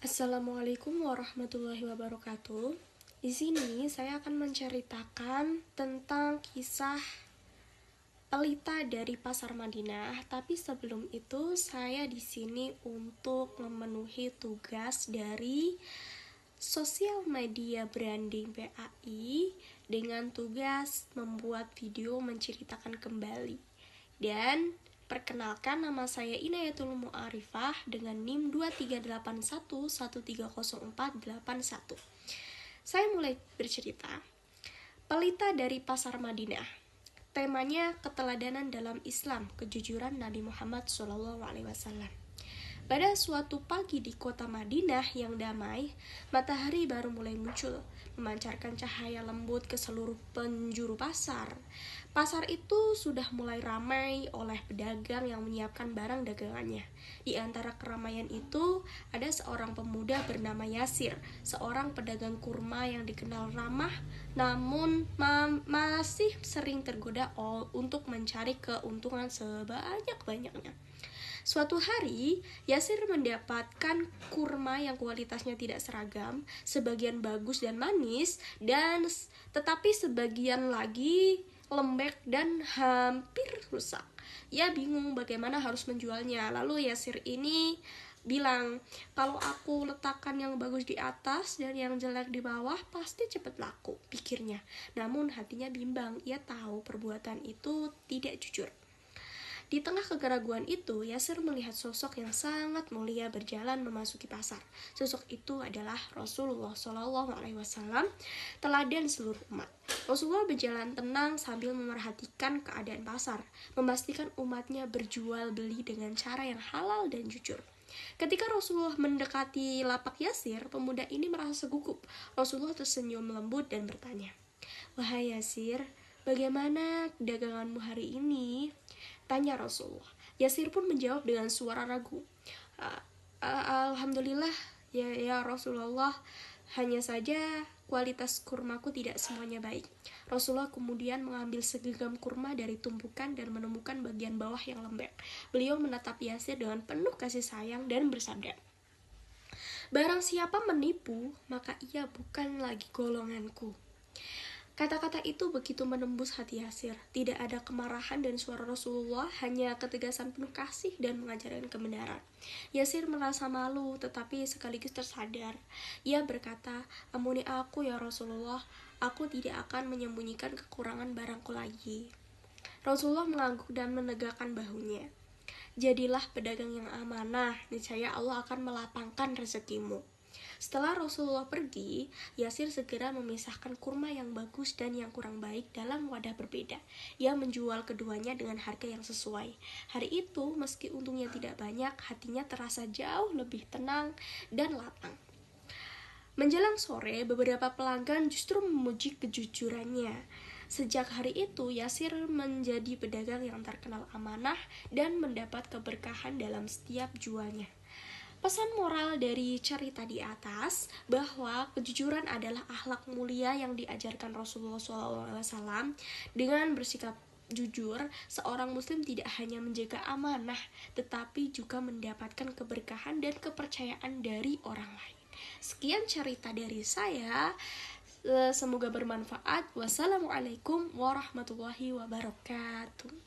Assalamualaikum warahmatullahi wabarakatuh. Di sini saya akan menceritakan tentang kisah pelita dari Pasar Madinah. Tapi sebelum itu saya di sini untuk memenuhi tugas dari Sosial Media Branding PAI dengan tugas membuat video menceritakan kembali. Dan perkenalkan, nama saya Inayatul Mu'arifah dengan NIM 2381130481. Saya mulai bercerita. Pelita dari Pasar Madinah. Temanya keteladanan dalam Islam, kejujuran Nabi Muhammad SAW. Pada suatu pagi di kota Madinah yang damai, matahari baru mulai muncul, memancarkan cahaya lembut ke seluruh penjuru pasar. Pasar itu sudah mulai ramai oleh pedagang yang menyiapkan barang dagangannya. Di antara keramaian itu, ada seorang pemuda bernama Yasir, seorang pedagang kurma yang dikenal ramah, namun masih sering tergoda untuk mencari keuntungan sebanyak-banyaknya. Suatu hari, Yasir mendapatkan kurma yang kualitasnya tidak seragam, sebagian bagus dan manis, tetapi sebagian lagi lembek dan hampir rusak. Ia bingung bagaimana harus menjualnya. Lalu Yasir ini bilang, kalau aku letakkan yang bagus di atas dan yang jelek di bawah, pasti cepat laku, pikirnya. Namun hatinya bimbang, ia tahu perbuatan itu tidak jujur. Di tengah keraguan itu, Yasir melihat sosok yang sangat mulia berjalan memasuki pasar. Sosok itu adalah Rasulullah SAW, teladan seluruh umat. Rasulullah berjalan tenang sambil memerhatikan keadaan pasar, memastikan umatnya berjual beli dengan cara yang halal dan jujur. Ketika Rasulullah mendekati lapak Yasir, pemuda ini merasa gugup. Rasulullah tersenyum lembut dan bertanya, "Wahai Yasir, bagaimana daganganmu hari ini?" tanya Rasulullah. Yasir pun menjawab dengan suara ragu, "Alhamdulillah ya Rasulullah, hanya saja kualitas kurmaku tidak semuanya baik." Rasulullah kemudian mengambil segenggam kurma dari tumpukan dan menemukan bagian bawah yang lembek. Beliau menatap Yasir dengan penuh kasih sayang dan bersabda, "Barang siapa menipu, maka ia bukan lagi golonganku." Kata-kata itu begitu menembus hati Yasir. Tidak ada kemarahan dan suara Rasulullah, hanya ketegasan penuh kasih dan mengajarkan kebenaran. Yasir merasa malu tetapi sekaligus tersadar. Ia berkata, "Ampuni aku ya Rasulullah, aku tidak akan menyembunyikan kekurangan barangku lagi." Rasulullah mengangguk dan menegakkan bahunya. "Jadilah pedagang yang amanah, niscaya Allah akan melapangkan rezekimu." Setelah Rasulullah pergi, Yasir segera memisahkan kurma yang bagus dan yang kurang baik dalam wadah berbeda. Ia menjual keduanya dengan harga yang sesuai. Hari itu, meski untungnya tidak banyak, hatinya terasa jauh lebih tenang dan lapang. Menjelang sore, beberapa pelanggan justru memuji kejujurannya. Sejak hari itu, Yasir menjadi pedagang yang terkenal amanah dan mendapat keberkahan dalam setiap jualnya. Pesan moral dari cerita di atas bahwa kejujuran adalah akhlak mulia yang diajarkan Rasulullah SAW. Dengan bersikap jujur, seorang muslim tidak hanya menjaga amanah, tetapi juga mendapatkan keberkahan dan kepercayaan dari orang lain. Sekian cerita dari saya. Semoga bermanfaat. Wassalamualaikum warahmatullahi wabarakatuh.